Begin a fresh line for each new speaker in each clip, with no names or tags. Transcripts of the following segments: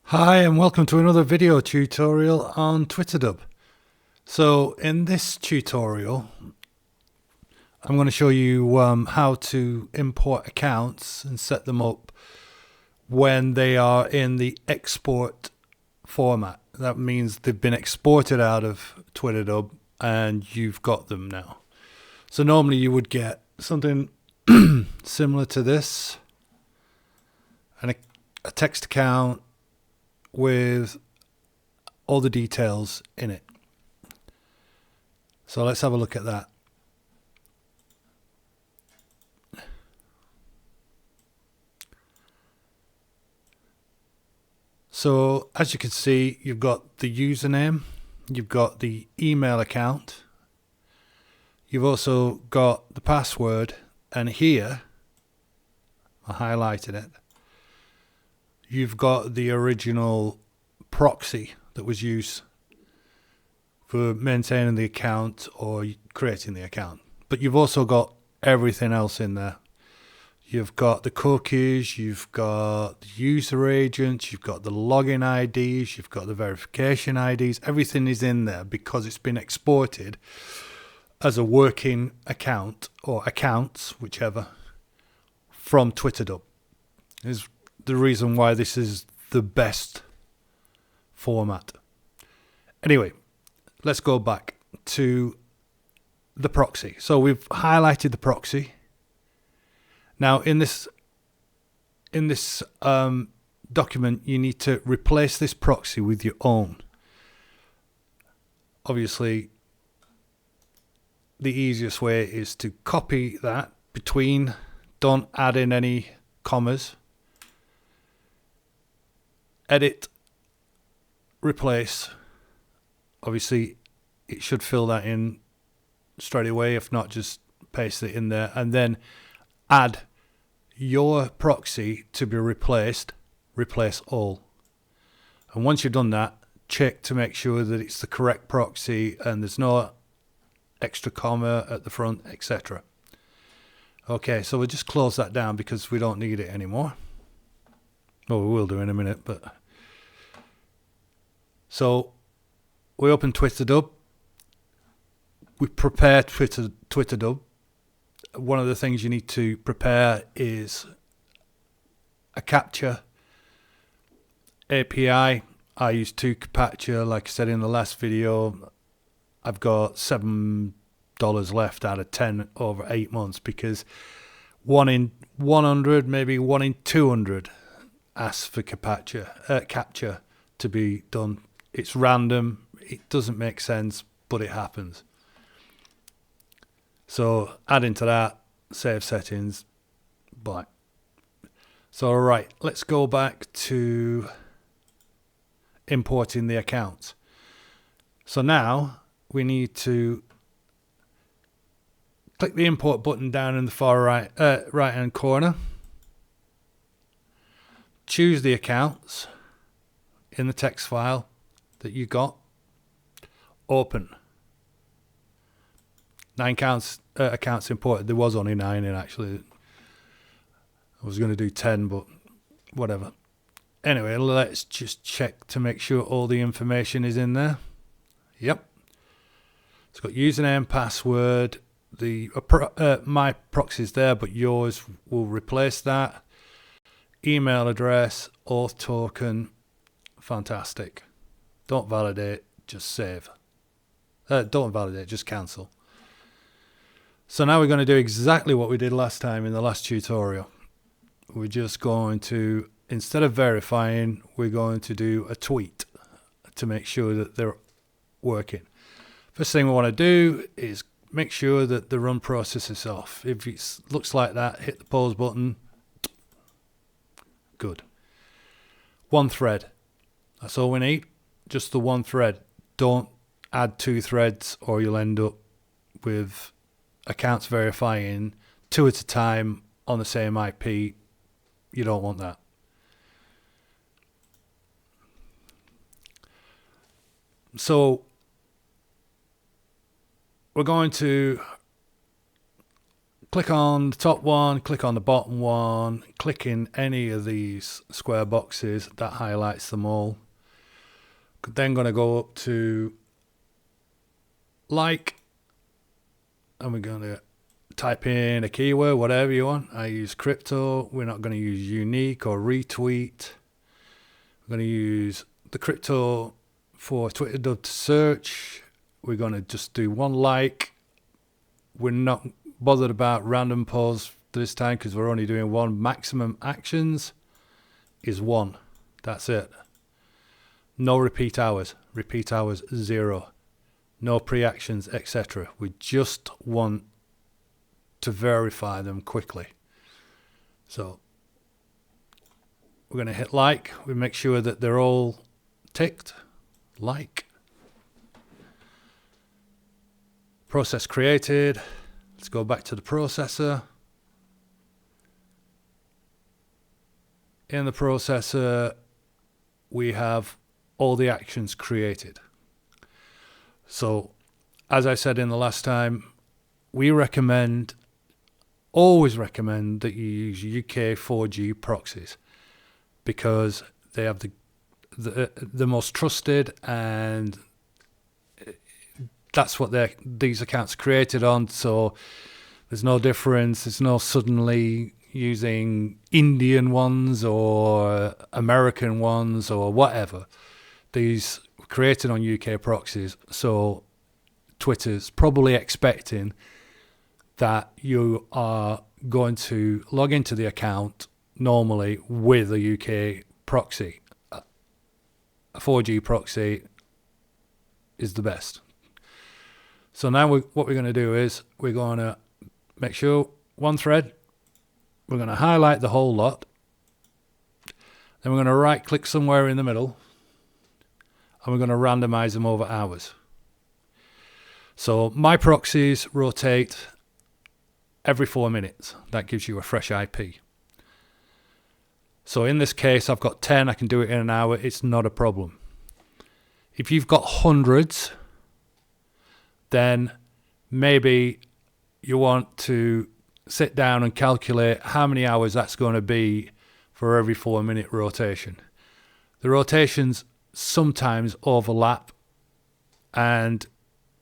Hi and welcome to another video tutorial on TwitterDub. So in this tutorial I'm going to show you how to import accounts and set them up when they are in the export format. That means they've been exported out of TwitterDub and you've got them now. So normally you would get something similar to this, and a text account with all the details in it. So let's have a look at that. So as you can see, you've got the username, you've got the email account, you've also got the password, and here I highlighted it, you've got the original proxy that was used for maintaining the account or creating the account. But you've also got everything else in there. You've got the cookies, you've got the user agents, you've got the login IDs, you've got the verification IDs. Everything is in there because it's been exported as a working account or accounts, whichever, from TwitterDub. Is the reason why this is the best format. Anyway, let's go back to the proxy. So we've highlighted the proxy. Now in this document, you need to replace this proxy with your own. Obviously, the easiest way is to copy that between, don't add in any commas, edit, replace. Obviously it should fill that in straight away, if not just paste it in there, and then add your proxy to be replaced, replace all. And once you've done that, check to make sure that it's the correct proxy and there's no extra comma at the front, etc. Okay, so we'll just close that down because we don't need it anymore. Well, we will do in a minute, but so we open TwitterDub. We prepare TwitterDub. One of the things you need to prepare is a CAPTCHA API. I use 2Captcha. Like I said in the last video, I've got $7 left out of 10 over 8 months because 1 in 100, maybe 1 in 200 asks for CAPTCHA to be done. It's random. It doesn't make sense, but it happens. So add into that, save settings, bye. So all right, let's go back to importing the account. So now we need to click the import button down in the far right hand corner. Choose the accounts in the text file that you got. Open. 9 accounts imported. There was only 9 in actually. I was going to do 10, but whatever. Anyway, let's just check to make sure all the information is in there. Yep. It's got username, password. My proxy's there, but yours will replace that. Email address, auth token. Fantastic. Don't validate, just save. Don't validate, just cancel. So now we're going to do exactly what we did last time in the last tutorial. We're just going to, instead of verifying, we're going to do a tweet to make sure that they're working. First thing we want to do is make sure that the run process is off. If it looks like that, hit the pause button. Good. One thread. That's all we need. Just the one thread. Don't add 2 threads or you'll end up with accounts verifying 2 at a time on the same IP. You don't want that. So we're going to click on the top one, click on the bottom one, click in any of these square boxes, that highlights them all. Then going to go up to like, and we're going to type in a keyword, whatever you want. I use crypto. We're not going to use unique or retweet. We're going to use the crypto for Twitter to search. We're going to just do one like. We're not bothered about random polls this time because we're only doing one. Maximum actions is 1. That's it. No repeat hours. Repeat hours 0. No pre-actions, etc. We just want to verify them quickly. So we're going to hit like. We make sure that they're all ticked. Like. Process created. Let's go back to the processor. In the processor, we have all the actions created. So, as I said in the last time, we always recommend that you use UK 4G proxies because they have the most trusted, and that's what these accounts are created on. So there's no difference. There's no suddenly using Indian ones or American ones or whatever. These were created on UK proxies, so Twitter's probably expecting that you are going to log into the account normally with a UK proxy. A 4G proxy is the best. So now what we're going to do is we're going to make sure one thread, we're going to highlight the whole lot. Then we're going to right click somewhere in the middle and we're going to randomize them over hours. So my proxies rotate every 4 minutes. That gives you a fresh IP. So in this case, I've got 10. I can do it in an hour. It's not a problem. If you've got hundreds, then maybe you want to sit down and calculate how many hours that's going to be for every 4 minute rotation. The rotations sometimes overlap, and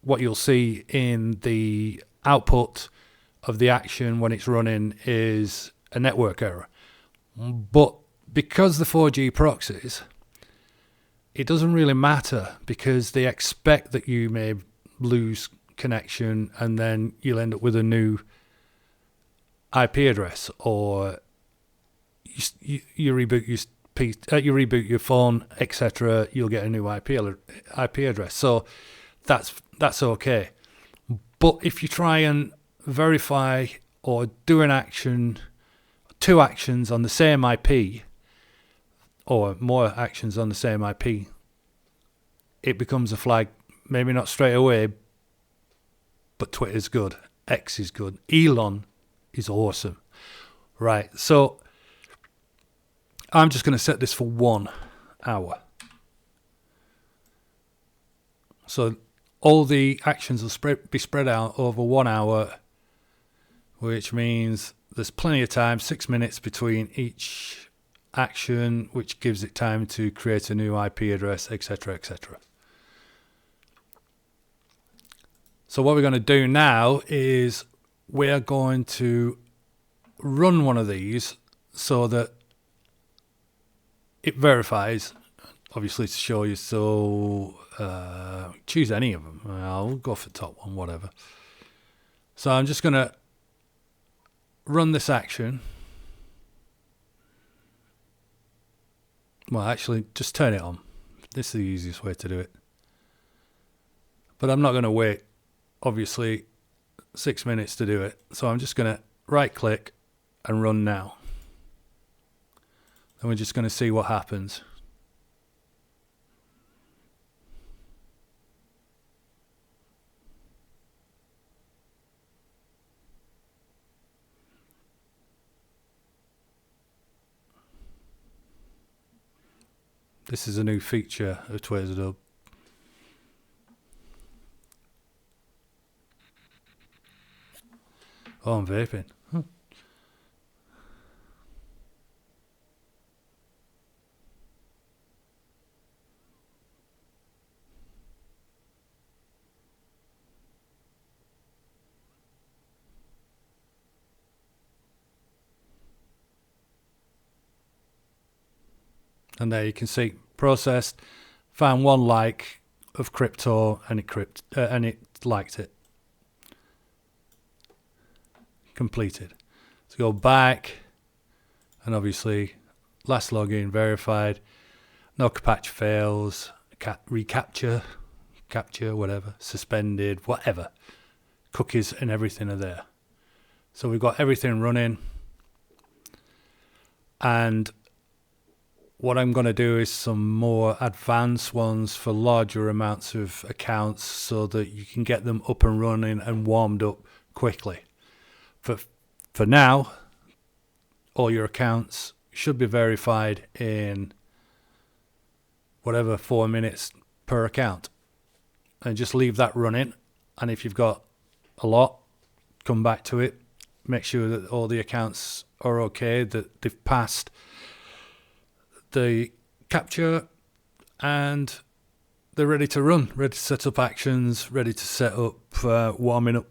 what you'll see in the output of the action when it's running is a network error. But because the 4G proxies, it doesn't really matter because they expect that you may lose connection and then you'll end up with a new IP address, or you reboot you reboot your phone, etc. You'll get a new IP address. So that's okay. But if you try and verify or do an action, 2 actions on the same IP, or more actions on the same IP, it becomes a flag. Maybe not straight away, but Twitter's good. X is good. Elon is awesome. Right, so I'm just going to set this for 1 hour. So all the actions will be spread out over 1 hour, which means there's plenty of time, 6 minutes between each action, which gives it time to create a new IP address, etc., etc. So what we're going to do now is we're going to run one of these so that it verifies, obviously, to show you. So choose any of them. I'll go for the top one, whatever. So I'm just going to run this action. Well, actually, just turn it on. This is the easiest way to do it. But I'm not going to wait, obviously, 6 minutes to do it. So I'm just going to right click and run now. And we're just going to see what happens. This is a new feature of TwitterDub. Oh, I'm vaping. And there you can see processed, found 1 like of crypto, and it liked it. Completed. So go back, and obviously last login verified. No patch fails, recapture, capture, whatever, suspended, whatever. Cookies and everything are there. So we've got everything running, and what I'm going to do is some more advanced ones for larger amounts of accounts so that you can get them up and running and warmed up quickly. For now, all your accounts should be verified in whatever 4 minutes per account. And just leave that running. And if you've got a lot, come back to it. Make sure that all the accounts are okay, that they've passed the capture and they're ready to run, ready to set up actions, ready to set up warming up.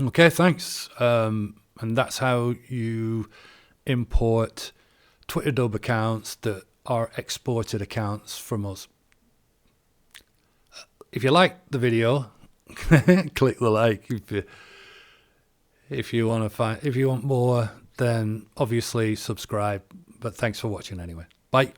Okay, thanks. And that's how you import TwitterDub accounts that are exported accounts from us. If you like the video, click the like. If you want more, then obviously subscribe. But thanks for watching anyway. Bye.